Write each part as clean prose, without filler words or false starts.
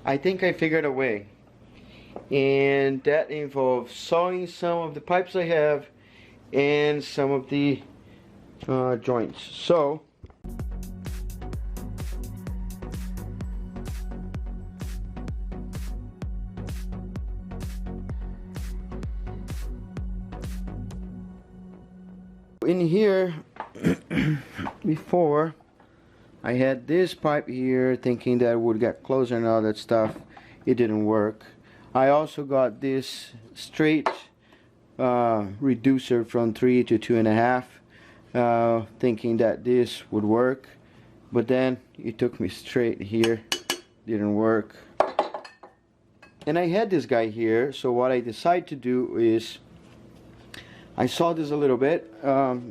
I think I figured a way, and that involves sawing some of the pipes I have and some of the joints. So in here before I had this pipe here thinking that it would get closer and all that stuff. It didn't work. I also got this straight reducer from 3 to 2.5 thinking that this would work, but then it took me straight here, didn't work. And I had this guy here, so what I decided to do is I saw this a little bit.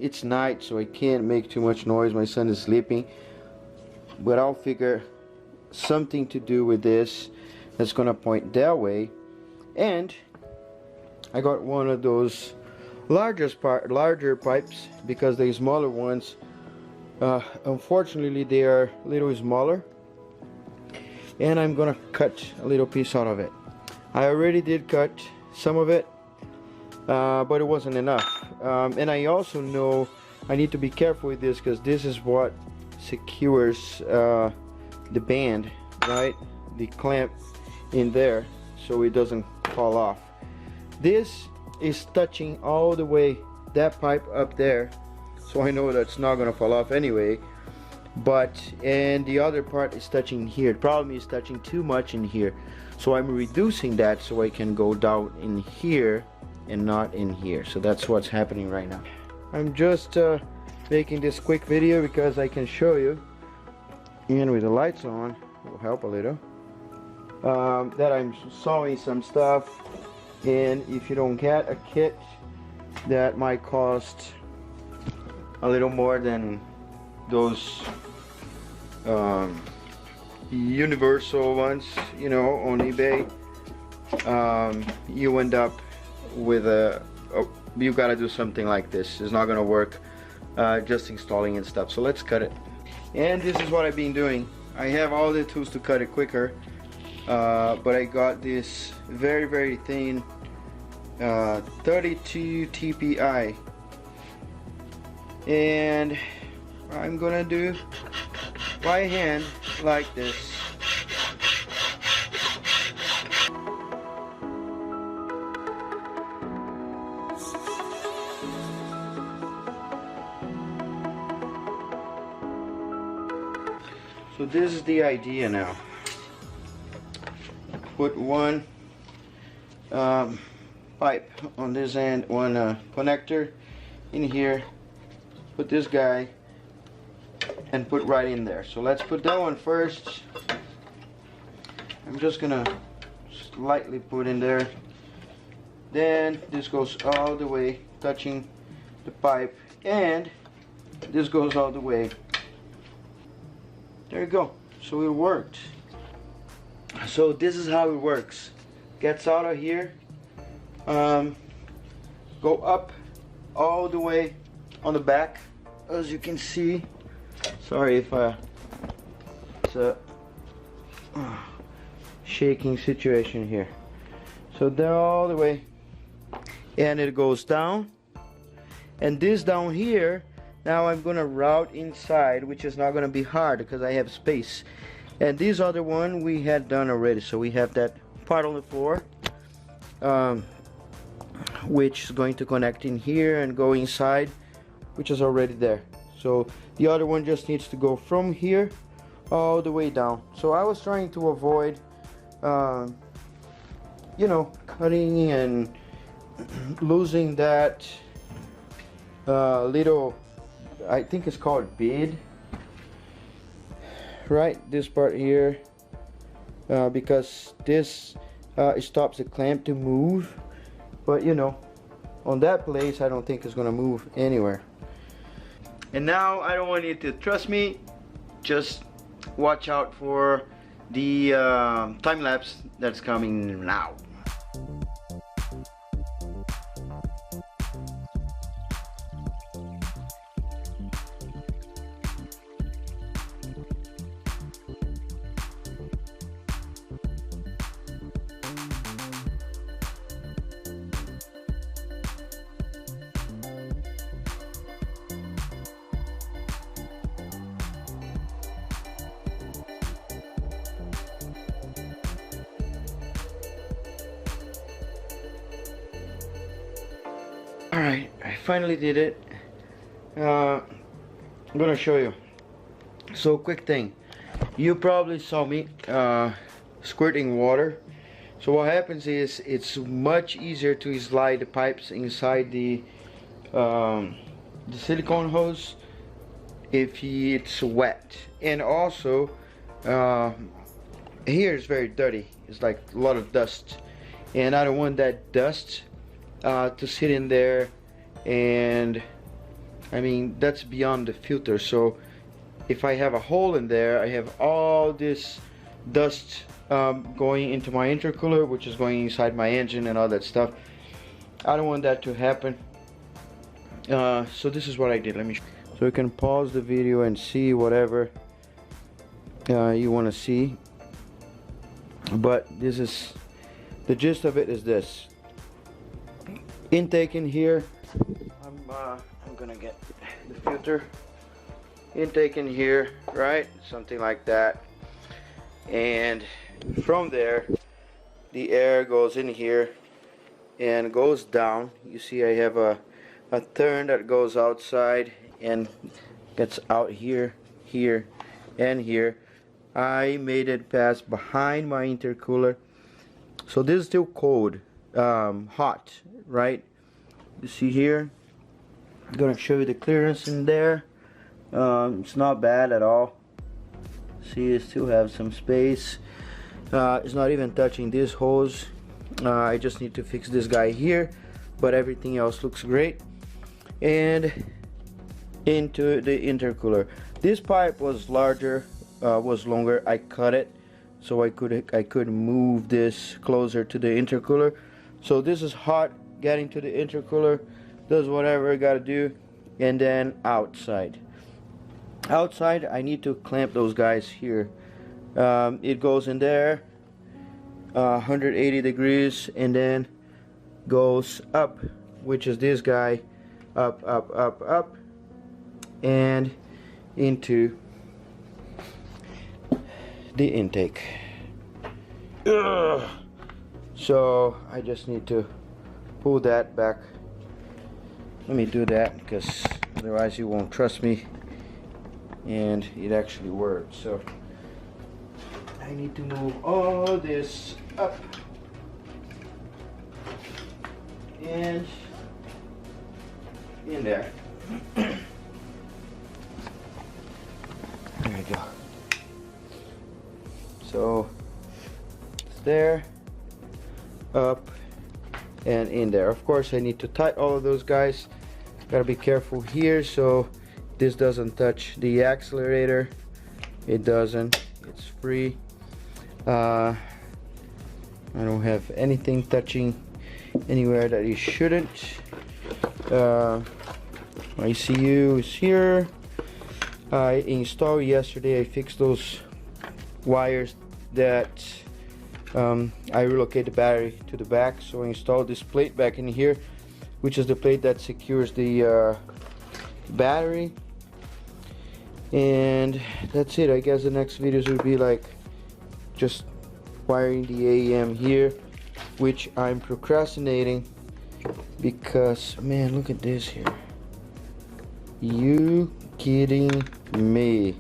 It's night, so I can't make too much noise. My son is sleeping, but I'll figure something to do with this that's gonna point that way. And I got one of those larger pipes, because the smaller ones, unfortunately, they are a little smaller, and I'm gonna cut a little piece out of it. I already did cut some of it, but it wasn't enough. And I also know I need to be careful with this, because this is what secures the band, right? The clamp in there, so it doesn't fall off. This is touching all the way that pipe up there, so I know that's not gonna fall off anyway. And the other part is touching here. The problem is touching too much in here, so I'm reducing that so I can go down in here and not in here. So that's what's happening right now. I'm just making this quick video because I can show you, and with the lights on will help a little, that I'm sawing some stuff. And if you don't get a kit, that might cost a little more than those universal ones, you know, on eBay. You end up with you gotta do something like this. It's not gonna work just installing and stuff. So let's cut it. And this is what I've been doing. I have all the tools to cut it quicker, but I got this very thin 32 TPI, and I'm gonna do by hand like this. So this is the idea now. Put one pipe on this end, one connector in here, put this guy, and put right in there. So let's put that one first. I'm just gonna slightly put in there. Then this goes all the way, touching the pipe, and this goes all the way. There you go. So it worked. So this is how it works. Gets out of here, go up all the way on the back, as you can see. Sorry if it's a shaking situation here. So down all the way, and it goes down, and this down here, now I'm gonna route inside, which is not gonna be hard because I have space. And this other one we had done already, so we have that part on the floor, which is going to connect in here and go inside, which is already there. So the other one just needs to go from here all the way down. So I was trying to avoid you know, cutting and losing that little, I think it's called bead, right, this part here, because this stops the clamp to move. But you know, on that place I don't think it's gonna move anywhere. And now I don't want you to trust me, just watch out for the time lapse that's coming now. Alright, I finally did it. I'm gonna show you. So, quick thing. You probably saw me squirting water. So what happens is it's much easier to slide the pipes inside the silicone hose if it's wet. And also here it's very dirty. It's like a lot of dust, and I don't want that dust to sit in there, and I mean that's beyond the filter. So if I have a hole in there, I have all this dust going into my intercooler, which is going inside my engine and all that stuff. I don't want that to happen. So this is what I did. So you can pause the video and see whatever you want to see. But this is the gist of it. Is this intake in here? I'm gonna get the filter. Intake in here, right? Something like that. And from there, the air goes in here and goes down. You see, I have a turn that goes outside and gets out here, here, and here. I made it pass behind my intercooler. So this is still cold, hot, right? You see here? I'm gonna show you the clearance in there. It's not bad at all. See, it still have some space. It's not even touching this hose. I just need to fix this guy here, but everything else looks great. And into the intercooler. This pipe was larger, was longer. I cut it so I could move this closer to the intercooler. So this is hot, getting to the intercooler, does whatever I gotta do, and then outside. Outside, I need to clamp those guys here. It goes in there, 180 degrees, and then goes up, which is this guy, up, up, up, up, and into the intake. Ugh. So I just need to pull that back. Let me do that, because otherwise you won't trust me. And it actually worked. So I need to move all this up and in there. There we go. So it's there, up, and in there. Of course, I need to tighten all of those guys. Gotta be careful here so this doesn't touch the accelerator. It doesn't. It's free. I don't have anything touching anywhere that it shouldn't. ICU is here. I installed yesterday. I fixed those wires that I relocate the battery to the back. So I installed this plate back in here, which is the plate that secures the battery. And that's it. I guess the next videos will be like just wiring the AEM here, which I'm procrastinating because, man, look at this here. You kidding me?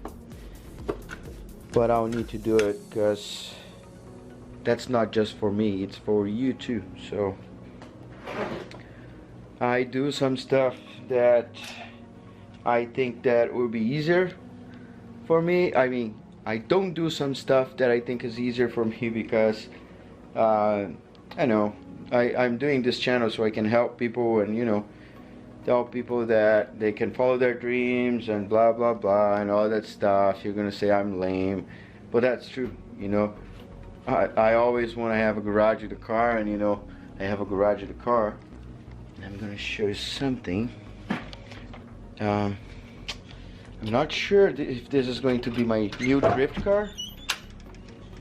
But I'll need to do it because that's not just for me, it's for you too. So I do some stuff that I think that will be easier for me. I mean, I don't do some stuff that I think is easier for me because I know I'm doing this channel so I can help people, and you know, tell people that they can follow their dreams and blah blah blah and all that stuff. You're gonna say I'm lame, but that's true. You know, I always want to have a garage with a car, and you know, I have a garage with a car. And I'm gonna show you something. I'm not sure if this is going to be my new drift car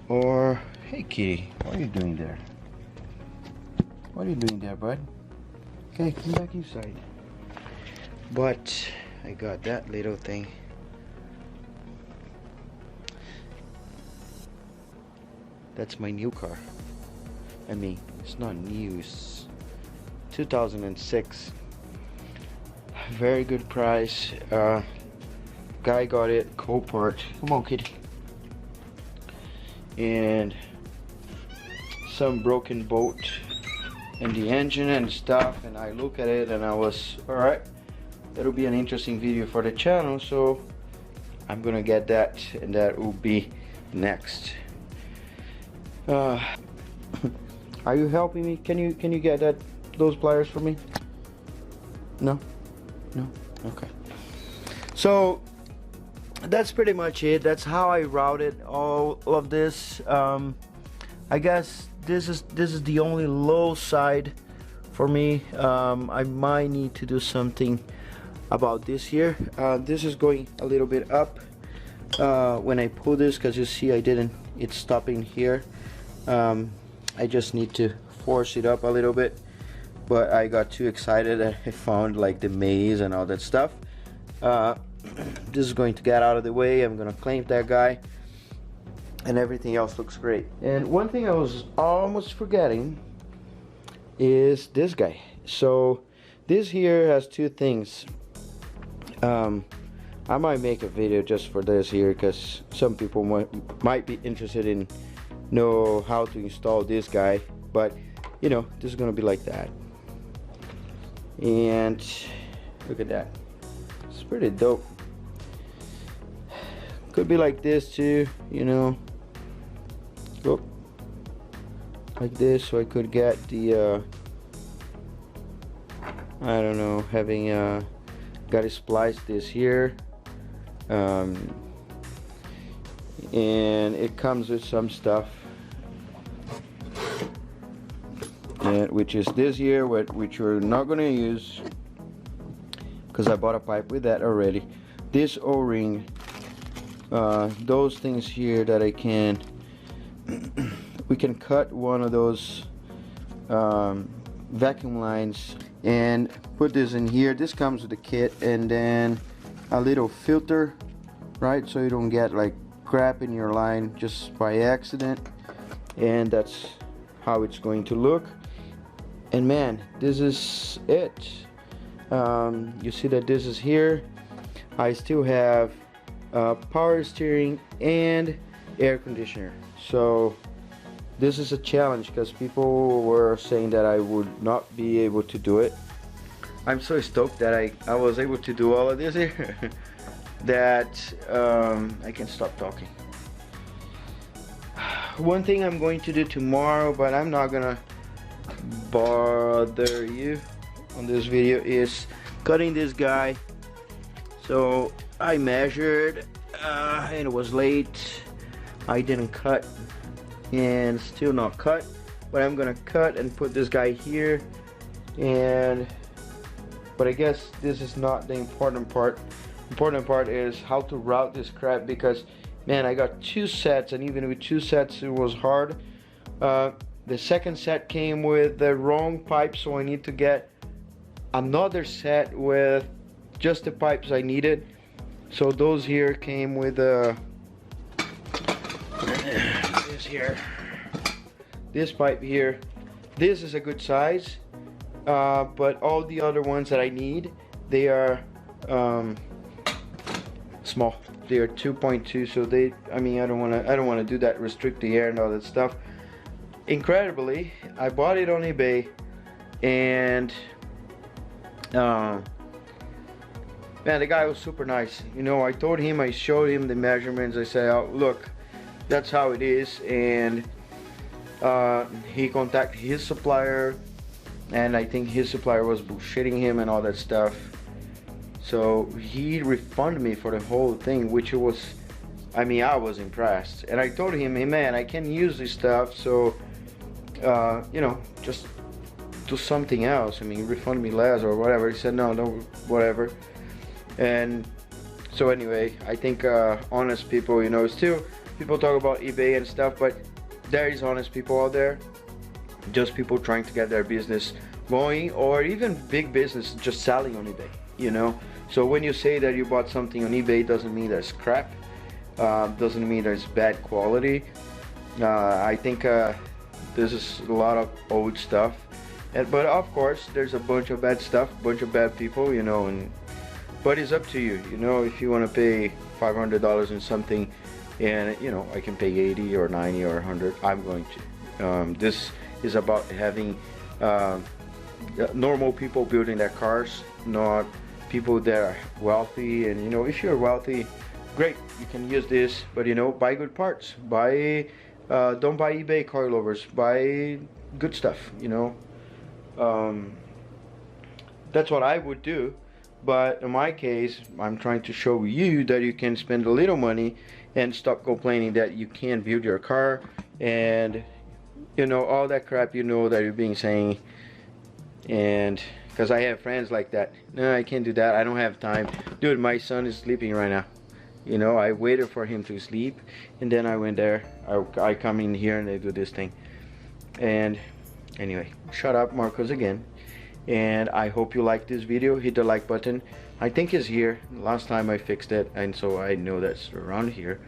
or... Hey kitty, what are you doing there? What are you doing there, bud? Okay, come back inside. But I got that little thing. That's my new car. I mean, it's not new, it's 2006. very good price. Guy got it Copart. Come on, kid. And some broken bolt in the engine and stuff, and I look at it and I was alright, that'll be an interesting video for the channel, so I'm gonna get that, and that will be next. Are you helping me? Can you get those pliers for me? No? Okay. So that's pretty much it. That's how I routed all of this. I guess this is the only low side for me. I might need to do something about this here. This is going a little bit up when I pull this, because you see it's stopping here. I just need to force it up a little bit, but I got too excited that I found like the maze and all that stuff. This is going to get out of the way. I'm gonna clamp that guy, and everything else looks great. And one thing I was almost forgetting is this guy. So this here has two things. I might make a video just for this here, because some people might be interested in know how to install this guy, but you know, this is gonna be like that. And look at that, it's pretty dope. Could be like this too, you know. Go like this, so I could get the I don't know, having gotta splice this here, and it comes with some stuff, which is this here, which we're not gonna use because I bought a pipe with that already. This O-ring, those things here that I can we can cut one of those vacuum lines and put this in here. This comes with the kit, and then a little filter, right, so you don't get like crap in your line just by accident. And that's how it's going to look. And man, this is it. You see that this is here. I still have power steering and air conditioner. So this is a challenge, because people were saying that I would not be able to do it. I'm so stoked that I was able to do all of this here that I can stop talking. One thing I'm going to do tomorrow, but I'm not gonna bother you on this video, is cutting this guy. So I measured and it was late. I didn't cut, and still not cut, but I'm gonna cut and put this guy here. But I guess this is not the important part. Important part is how to route this crap, because man, I got 2 sets, and even with 2 sets it was hard. The second set came with the wrong pipe, so I need to get another set with just the pipes I needed. So those here came with this here, this pipe here. This is a good size, but all the other ones that I need, they are small. They are 2.2, so they, I mean, I don't want to do that, restrict the air and all that stuff. Incredibly, I bought it on eBay, and man, the guy was super nice. You know, I told him, I showed him the measurements. I said, oh, look, that's how it is. And he contacted his supplier, and I think his supplier was bullshitting him and all that stuff. So he refunded me for the whole thing, which was, I mean, I was impressed. And I told him, hey man, I can use this stuff, so you know, just do something else. I mean, refund me less or whatever. He said, no, whatever. And so anyway, I think honest people, you know, still people talk about eBay and stuff, but there is honest people out there, just people trying to get their business going, or even big business just selling on eBay, you know. So when you say that you bought something on eBay, doesn't mean there's crap, doesn't mean there's bad quality. I think this is a lot of old stuff, but of course there's a bunch of bad stuff, bunch of bad people, you know, and but it's up to you. You know, if you want to pay $500 in something, and you know, I can pay 80 or 90 or 100, I'm going to. This is about having normal people building their cars, not people that are wealthy. And you know, if you're wealthy, great, you can use this, but you know, buy good parts. Buy don't buy eBay coilovers, buy good stuff, you know. That's what I would do. But in my case, I'm trying to show you that you can spend a little money and stop complaining that you can't build your car, and you know, all that crap, you know, that you're being saying. And because I have friends like that, no, I can't do that, I don't have time. Dude, my son is sleeping right now. You know, I waited for him to sleep, and then I went there. I come in here and I do this thing. And anyway, shut up, Marcos, again. And I hope you like this video. Hit the like button. I think it's here. Last time I fixed it, and so I know that's around here.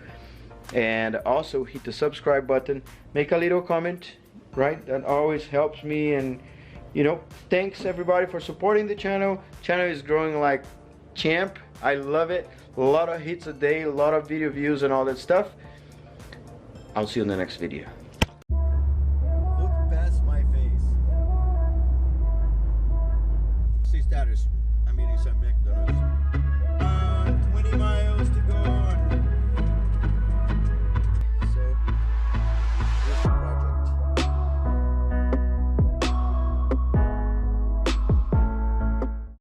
And also hit the subscribe button. Make a little comment, right? That always helps me. And you know, thanks everybody for supporting the channel. Channel is growing like champ. I love it. A lot of hits a day, a lot of video views and all that stuff. I'll see you in the next video. Look past my face. Se status, amiris a McDonald's.